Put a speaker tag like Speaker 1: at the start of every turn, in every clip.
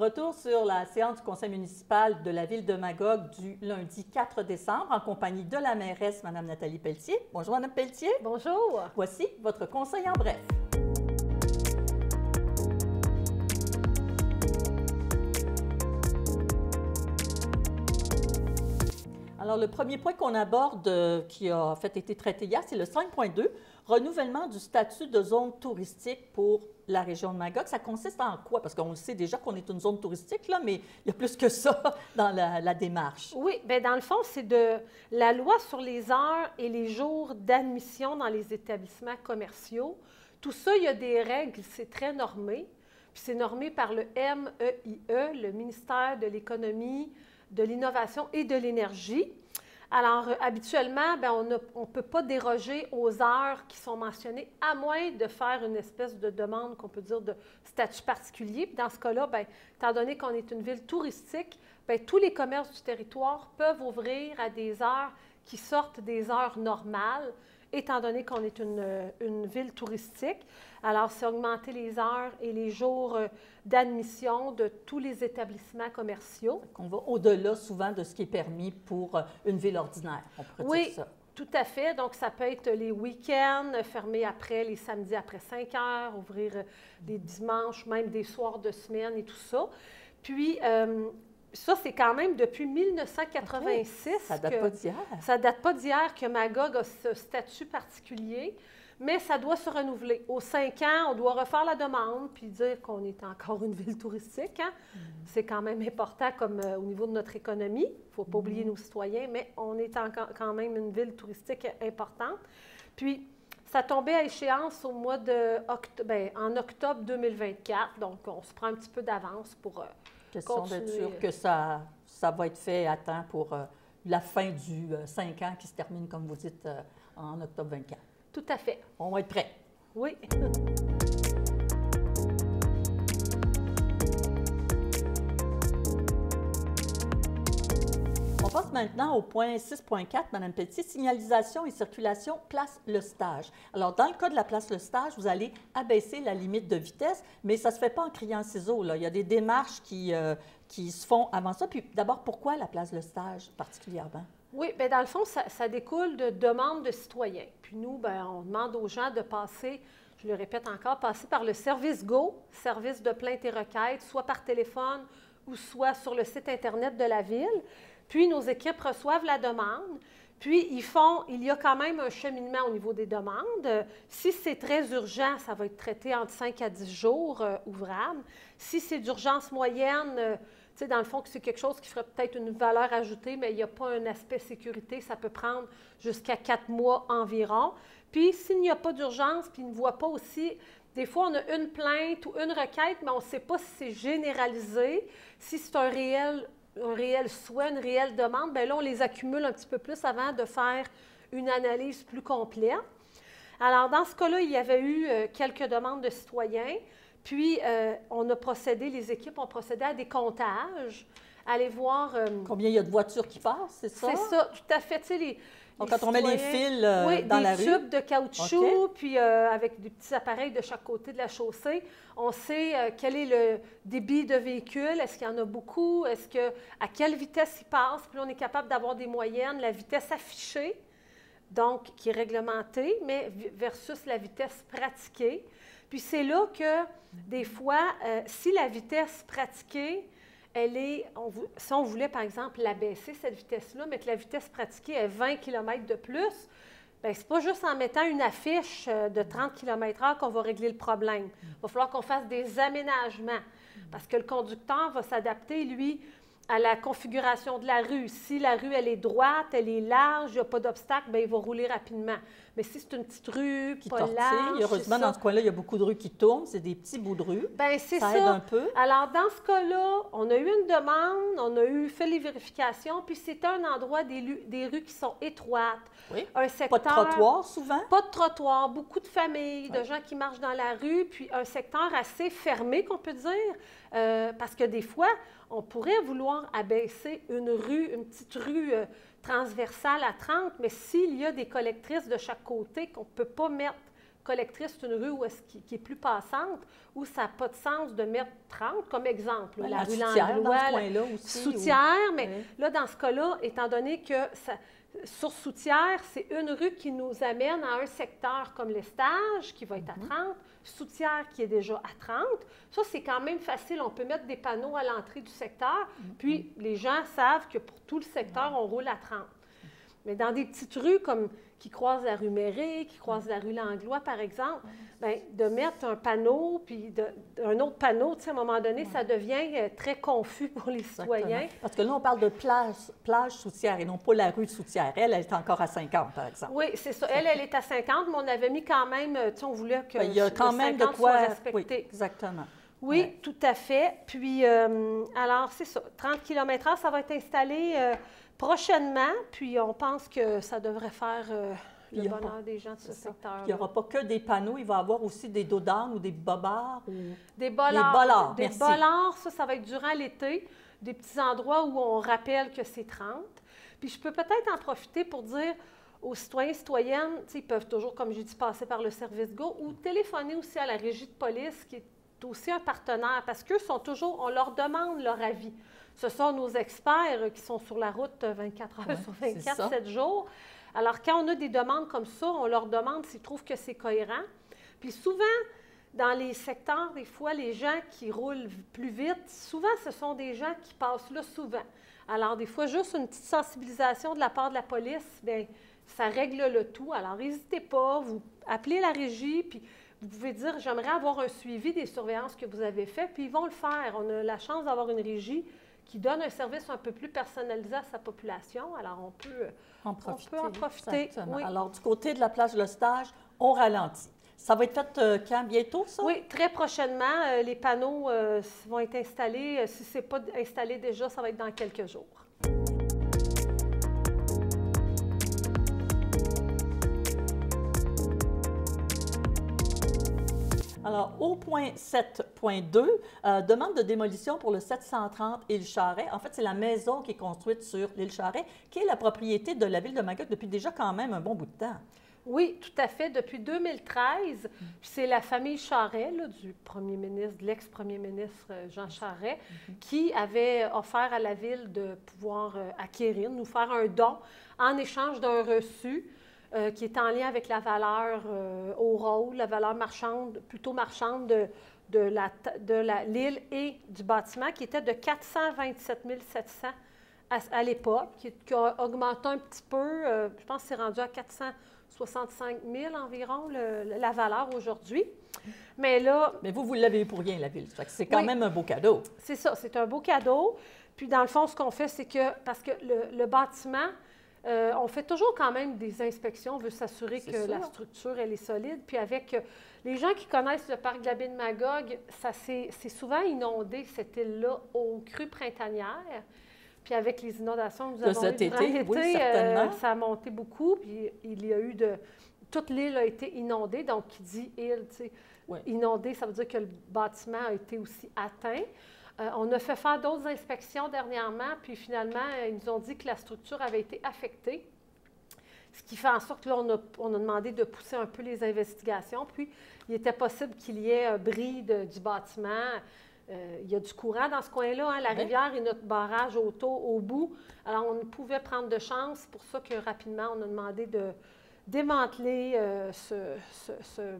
Speaker 1: Retour sur la séance du conseil municipal de la ville de Magog du lundi 4 décembre en compagnie de la mairesse, Mme Nathalie Pelletier. Bonjour, Mme Pelletier.
Speaker 2: Bonjour.
Speaker 1: Voici votre conseil en bref. Alors, le premier point qu'on aborde, qui a en fait été traité hier, c'est le 5.2, renouvellement du statut de zone touristique pour la région de Magog. Ça consiste en quoi? Parce qu'on le sait déjà qu'on est une zone touristique, là, mais il y a plus que ça dans la démarche.
Speaker 2: Oui, bien dans le fond, c'est de la loi sur les heures et les jours d'admission dans les établissements commerciaux. Tout ça, il y a des règles, c'est très normé. Puis c'est normé par le MEIE, le ministère de l'Économie, de l'Innovation et de l'Énergie. Alors, habituellement, bien, on ne peut pas déroger aux heures qui sont mentionnées, à moins de faire une espèce de demande, qu'on peut dire, de statut particulier. Puis dans ce cas-là, bien, étant donné qu'on est une ville touristique, bien, tous les commerces du territoire peuvent ouvrir à des heures qui sortent des heures normales, étant donné qu'on est une ville touristique. Alors, c'est augmenter les heures et les jours d'admission de tous les établissements commerciaux.
Speaker 1: On va au-delà souvent de ce qui est permis pour une ville ordinaire, on pourrait dire ça.
Speaker 2: Tout à fait. Donc, ça peut être les week-ends, fermer après, les samedis après 5 heures, ouvrir les dimanches, même des soirs de semaine et tout ça. Puis, ça, c'est quand même depuis 1986.
Speaker 1: Okay. Ça date pas d'hier.
Speaker 2: Ça date pas d'hier que Magog a ce statut particulier, mais ça doit se renouveler. Aux 5 ans, on doit refaire la demande puis dire qu'on est encore une ville touristique. Hein? C'est quand même important comme au niveau de notre économie. Il ne faut pas oublier nos citoyens, mais on est quand même une ville touristique importante. Puis, ça tombait à échéance au mois en octobre 2024. Donc, on se prend un petit peu d'avance pour
Speaker 1: question d'être sûr que ça va être fait à temps pour la fin du 5 ans qui se termine, comme vous dites, en octobre 24.
Speaker 2: Tout à fait.
Speaker 1: On va être prêt.
Speaker 2: Oui.
Speaker 1: On passe maintenant au point 6.4, Mme Pelletier, signalisation et circulation place Le Stage. Alors, dans le cas de la place Le Stage, vous allez abaisser la limite de vitesse, mais ça ne se fait pas en criant ciseaux, là. Il y a des démarches qui se font avant ça. Puis d'abord, pourquoi la place Le Stage particulièrement?
Speaker 2: Oui, bien dans le fond, ça découle de demandes de citoyens. Puis nous, bien, on demande aux gens de passer, je le répète encore, passer par le service GO, service de plainte et requête, soit par téléphone ou soit sur le site Internet de la ville. Puis nos équipes reçoivent la demande. Puis il y a quand même un cheminement au niveau des demandes. Si c'est très urgent, ça va être traité entre 5 à 10 jours ouvrables. Si c'est d'urgence moyenne, tu sais, dans le fond, c'est quelque chose qui ferait peut-être une valeur ajoutée, mais il n'y a pas un aspect sécurité, ça peut prendre jusqu'à 4 mois environ. Puis s'il n'y a pas d'urgence, puis il ne voit pas aussi, des fois on a une plainte ou une requête, mais on ne sait pas si c'est généralisé, si c'est un réel souhait, une réelle demande, bien là, on les accumule un petit peu plus avant de faire une analyse plus complète. Alors, dans ce cas-là, il y avait eu quelques demandes de citoyens, puis les équipes ont procédé à des comptages, aller voir...
Speaker 1: Combien il y a de voitures qui passent, c'est ça?
Speaker 2: C'est ça, tout à fait. Tu sais,
Speaker 1: donc, quand on met les fils dans la rue?
Speaker 2: Oui, des tubes de caoutchouc, puis avec des petits appareils de chaque côté de la chaussée. On sait quel est le débit de véhicule, est-ce qu'il y en a beaucoup, à quelle vitesse ils passent, puis on est capable d'avoir des moyennes, la vitesse affichée, donc qui est réglementée, mais versus la vitesse pratiquée. Puis c'est là que, des fois, si la vitesse pratiquée, si on voulait, par exemple, l'abaisser, cette vitesse-là, mais que la vitesse pratiquée est 20 km de plus, bien, ce n'est pas juste en mettant une affiche de 30 km/h qu'on va régler le problème. Il va falloir qu'on fasse des aménagements parce que le conducteur va s'adapter, lui, à la configuration de la rue. Si la rue, elle est droite, elle est large, il n'y a pas d'obstacle, bien, il va rouler rapidement. Mais si c'est une petite rue, pas large...
Speaker 1: Heureusement, dans ce coin-là, il y a beaucoup de rues qui tournent. C'est des petits bouts de rue.
Speaker 2: Bien, c'est ça.
Speaker 1: Ça aide un peu.
Speaker 2: Alors, dans ce cas-là, on a eu une demande, on a fait les vérifications, puis c'est un endroit des rues qui sont étroites.
Speaker 1: Oui.
Speaker 2: Un secteur...
Speaker 1: Pas de trottoir, souvent?
Speaker 2: Pas de trottoir, beaucoup de familles, de gens qui marchent dans la rue, puis un secteur assez fermé, qu'on peut dire, parce que des fois, on pourrait vouloir abaisser une petite rue transversale à 30, mais s'il y a des collectrices de chaque côté qu'on ne peut pas mettre collectrice, c'est une rue qui est plus passante, où ça n'a pas de sens de mettre 30, comme exemple.
Speaker 1: Ben,
Speaker 2: la rue
Speaker 1: Soutière,
Speaker 2: Langlois,
Speaker 1: dans ce coin-là aussi.
Speaker 2: Soutière, mais
Speaker 1: oui.
Speaker 2: là, dans ce cas-là, étant donné que sur Soutière, c'est une rue qui nous amène à un secteur comme l'Estage, qui va être à 30, Soutière qui est déjà à 30. Ça, c'est quand même facile. On peut mettre des panneaux à l'entrée du secteur, puis les gens savent que pour tout le secteur, on roule à 30. Mais dans des petites rues comme qui croisent la rue Méré, qui croisent la rue Langlois, par exemple, bien, de mettre un panneau, puis un autre panneau, tu sais, à un moment donné, ça devient très confus pour les citoyens.
Speaker 1: Parce que là, on parle de plage Soutière et non pas la rue Soutière. Elle est encore à 50, par exemple.
Speaker 2: Oui, c'est ça. Elle est à 50, mais on avait mis quand même, tu sais, on voulait que
Speaker 1: il y a quand même de quoi
Speaker 2: soit respecté.
Speaker 1: Oui, exactement.
Speaker 2: Oui,
Speaker 1: ouais.
Speaker 2: Tout à fait. Puis, alors, c'est ça. 30 km/h, ça va être installé prochainement. Puis, on pense que ça devrait faire le bonheur des gens de ce secteur.
Speaker 1: Il n'y aura pas que des panneaux, il va y avoir aussi des dos d'âne ou des bobards. Ou...
Speaker 2: Des bollards. Des bollards, ça va être durant l'été. Des petits endroits où on rappelle que c'est 30. Puis, je peux peut-être en profiter pour dire aux citoyens et citoyennes, ils peuvent toujours, comme j'ai dit, passer par le service GO ou téléphoner aussi à la régie de police qui est aussi un partenaire, parce qu'eux sont toujours, on leur demande leur avis. Ce sont nos experts qui sont sur la route 24 heures sur 24, 7 jours. Alors, quand on a des demandes comme ça, on leur demande s'ils trouvent que c'est cohérent. Puis souvent, dans les secteurs, des fois, les gens qui roulent plus vite, souvent, ce sont des gens qui passent là souvent. Alors, des fois, juste une petite sensibilisation de la part de la police, bien, ça règle le tout. Alors, n'hésitez pas, vous appelez la régie, puis vous pouvez dire, j'aimerais avoir un suivi des surveillances que vous avez faites, puis ils vont le faire. On a la chance d'avoir une régie qui donne un service un peu plus personnalisé à sa population. Alors, on peut en profiter.
Speaker 1: Oui. Alors, du côté de la place Le Stage, on ralentit. Ça va être fait quand? Bientôt, ça?
Speaker 2: Oui, très prochainement. Les panneaux vont être installés. Si ce n'est pas installé déjà, ça va être dans quelques jours.
Speaker 1: Alors, au point 7.2, demande de démolition pour le 730 Île Charret. En fait, c'est la maison qui est construite sur l'île Charret, qui est la propriété de la ville de Magog depuis déjà quand même un bon bout de temps.
Speaker 2: Oui, tout à fait. Depuis 2013, c'est la famille Charret, là, du premier ministre, de l'ex-premier ministre Jean Charret, qui avait offert à la ville de pouvoir acquérir, nous faire un don en échange d'un reçu. Qui est en lien avec la valeur au rôle, la valeur marchande, plutôt marchande de l'île et du bâtiment, qui était de 427 700 à l'époque, qui a augmenté un petit peu, je pense que c'est rendu à 465 000 environ, la valeur aujourd'hui. Mais là...
Speaker 1: Mais vous l'avez eu pour rien, la ville. C'est quand même un beau cadeau.
Speaker 2: C'est ça, c'est un beau cadeau. Puis dans le fond, ce qu'on fait, c'est que, parce que le bâtiment... on fait toujours quand même des inspections, on veut s'assurer que la structure, elle est solide. Puis avec les gens qui connaissent le parc de la baie de Magog, c'est souvent inondé, cette île-là, aux crues printanières. Puis avec les inondations que nous avons eues durant l'été, ça a monté beaucoup. Puis il y a eu toute l'île a été inondée. Donc, qui dit île, tu sais, inondée, ça veut dire que le bâtiment a été aussi atteint. On a fait faire d'autres inspections dernièrement, puis finalement, ils nous ont dit que la structure avait été affectée, ce qui fait en sorte que là, on a demandé de pousser un peu les investigations, puis il était possible qu'il y ait un bris du bâtiment. Il y a du courant dans ce coin-là, hein, la rivière et notre barrage au bout. Alors, on ne pouvait prendre de chance, c'est pour ça que rapidement, on a demandé de démanteler ce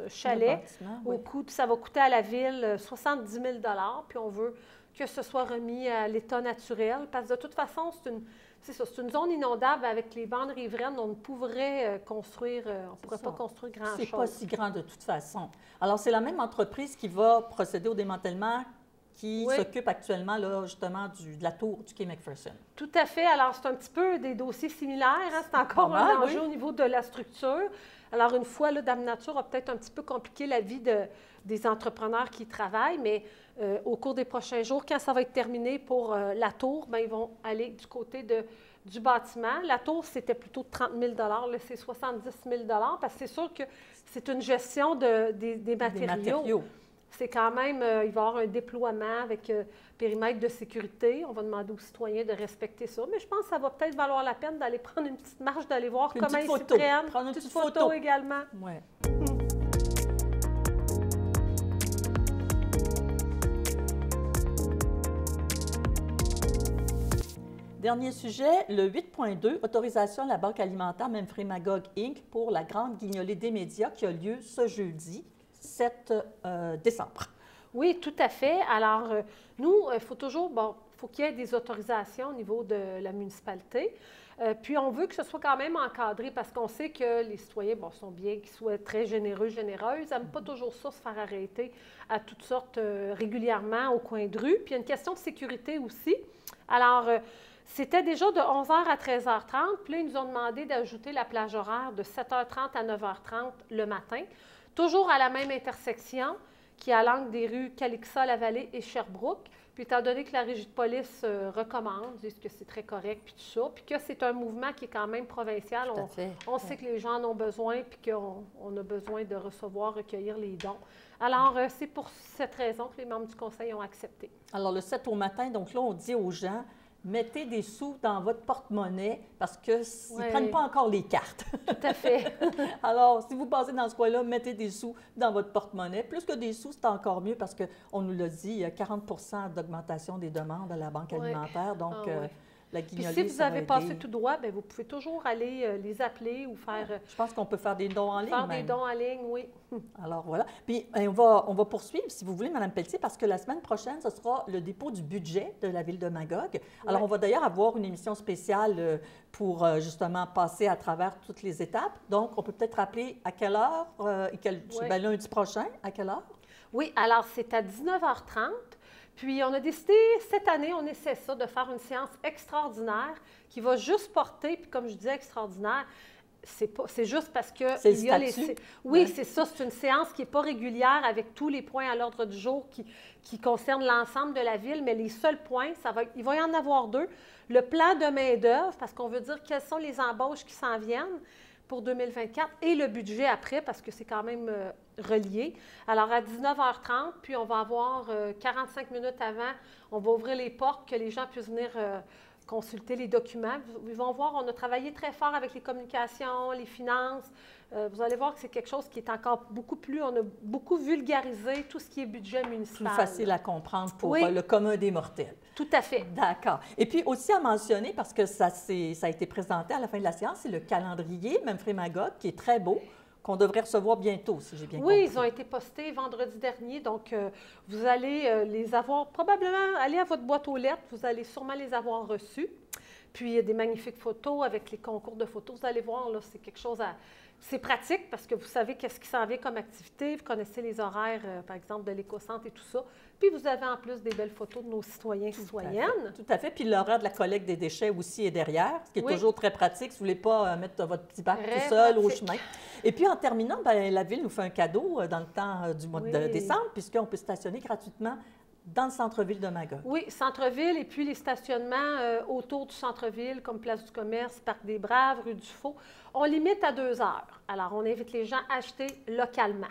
Speaker 2: chalet au coût, ça va coûter à la ville 70 000 $, puis on veut que ce soit remis à l'état naturel, parce que de toute façon, c'est une zone inondable avec les bandes riveraines, on ne pourrait construire, on ne pourrait pas construire grand-chose.
Speaker 1: C'est pas si grand de toute façon. Alors, c'est la même entreprise qui va procéder au démantèlement qui s'occupe actuellement, là, justement, de la tour du quai McPherson.
Speaker 2: Tout à fait. Alors, c'est un petit peu des dossiers similaires. Hein? C'est encore un enjeu au niveau de la structure. Alors, une fois, là, Dame Nature a peut-être un petit peu compliqué la vie des entrepreneurs qui y travaillent, mais au cours des prochains jours, quand ça va être terminé pour la tour, bien, ils vont aller du côté du bâtiment. La tour, c'était plutôt 30 000 $. Là, c'est 70 000 $, parce que c'est sûr que c'est une gestion des matériaux. C'est quand même, il va y avoir un déploiement avec périmètre de sécurité. On va demander aux citoyens de respecter ça. Mais je pense que ça va peut-être valoir la peine d'aller prendre une petite marche, d'aller voir comment ils s'y prennent.
Speaker 1: Prendre une petite
Speaker 2: photo également.
Speaker 1: Ouais. Dernier sujet, le 8.2, autorisation de la Banque alimentaire Memphrey Magog Inc. pour la grande guignolée des médias qui a lieu ce jeudi 7 décembre.
Speaker 2: Oui, tout à fait. Alors, nous, il faut toujours, faut qu'il y ait des autorisations au niveau de la municipalité. Puis, on veut que ce soit quand même encadré parce qu'on sait que les citoyens, sont bien qu'ils soient très généreux, généreuses. Ils n'aiment pas toujours ça, se faire arrêter à toutes sortes régulièrement au coin de rue. Puis, il y a une question de sécurité aussi. Alors, c'était déjà de 11h à 13h30. Puis là, ils nous ont demandé d'ajouter la plage horaire de 7h30 à 9h30 le matin, toujours à la même intersection qui est à l'angle des rues Calixa-la-Vallée et Sherbrooke. Puis étant donné que la régie de police recommande, disent que c'est très correct, puis tout ça, puis que c'est un mouvement qui est quand même provincial, on sait que les gens en ont besoin, puis qu'on a besoin de recevoir, recueillir les dons. Alors, c'est pour cette raison que les membres du conseil ont accepté.
Speaker 1: Alors, le 7 au matin, donc là, on dit aux gens, mettez des sous dans votre porte-monnaie parce qu'ils ne prennent pas encore les cartes.
Speaker 2: Tout à fait.
Speaker 1: Alors, si vous passez dans ce coin-là, mettez des sous dans votre porte-monnaie. Plus que des sous, c'est encore mieux parce qu'on nous l'a dit, il y a 40 d'augmentation des demandes à la Banque alimentaire. Donc, la guignolée,
Speaker 2: puis si vous avez passé tout droit, bien, vous pouvez toujours aller les appeler ou faire...
Speaker 1: Je pense qu'on peut faire des dons en ligne.
Speaker 2: Faire des dons en ligne, oui.
Speaker 1: Alors, voilà. Puis, on va poursuivre, si vous voulez, Mme Pelletier, parce que la semaine prochaine, ce sera le dépôt du budget de la Ville de Magog. Alors, on va d'ailleurs avoir une émission spéciale pour, justement, passer à travers toutes les étapes. Donc, on peut peut-être rappeler à quelle heure, lundi prochain, à quelle heure?
Speaker 2: Oui, alors, c'est à 19h30. Puis, on a décidé, cette année, on essaie ça, de faire une séance extraordinaire qui va juste porter, puis comme je disais, extraordinaire, c'est juste parce que...
Speaker 1: Il y a les...
Speaker 2: Oui, c'est ça. C'est une séance qui n'est pas régulière avec tous les points à l'ordre du jour qui concernent l'ensemble de la ville, mais les seuls points, il va y en avoir 2. Le plan de main-d'œuvre, parce qu'on veut dire quelles sont les embauches qui s'en viennent pour 2024 et le budget après, parce que c'est quand même relié. Alors, à 19h30, puis on va avoir 45 minutes avant, on va ouvrir les portes, que les gens puissent venir consulter les documents. Ils vont voir, on a travaillé très fort avec les communications, les finances. Vous allez voir que c'est quelque chose qui est encore beaucoup plus, on a beaucoup vulgarisé tout ce qui est budget municipal.
Speaker 1: Plus facile à comprendre pour le commun des mortels.
Speaker 2: Tout à fait.
Speaker 1: D'accord. Et puis aussi à mentionner, parce que ça a été présenté à la fin de la séance, c'est le calendrier Memphrey Magog qui est très beau, qu'on devrait recevoir bientôt, si j'ai bien compris.
Speaker 2: Oui, ils ont été postés vendredi dernier, donc vous allez les avoir, probablement, aller à votre boîte aux lettres, vous allez sûrement les avoir reçus. Puis, il y a des magnifiques photos avec les concours de photos. Vous allez voir, là, c'est quelque chose à... C'est pratique parce que vous savez qu'est-ce qui s'en vient comme activité. Vous connaissez les horaires, par exemple, de l'éco-centre et tout ça. Puis, vous avez en plus des belles photos de nos citoyens et citoyennes.
Speaker 1: Tout à fait. Puis, l'horaire de la collecte des déchets aussi est derrière, ce qui est toujours très pratique si vous ne voulez pas mettre votre petit bac tout seul au chemin. Et puis, en terminant, la Ville nous fait un cadeau dans le temps du mois de décembre, puisqu'on peut stationner gratuitement dans le centre-ville de Magog.
Speaker 2: Oui, centre-ville et puis les stationnements autour du centre-ville, comme Place du Commerce, Parc des Braves, rue du Faux, on limite à 2 heures. Alors, on invite les gens à acheter localement.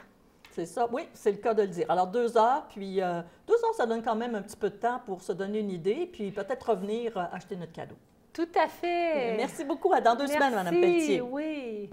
Speaker 1: C'est ça, oui, c'est le cas de le dire. Alors, 2 heures, puis 2 heures, ça donne quand même un petit peu de temps pour se donner une idée, puis peut-être revenir acheter notre cadeau.
Speaker 2: Tout à fait.
Speaker 1: Merci beaucoup. À dans 2 semaines, Mme Pelletier.
Speaker 2: Oui.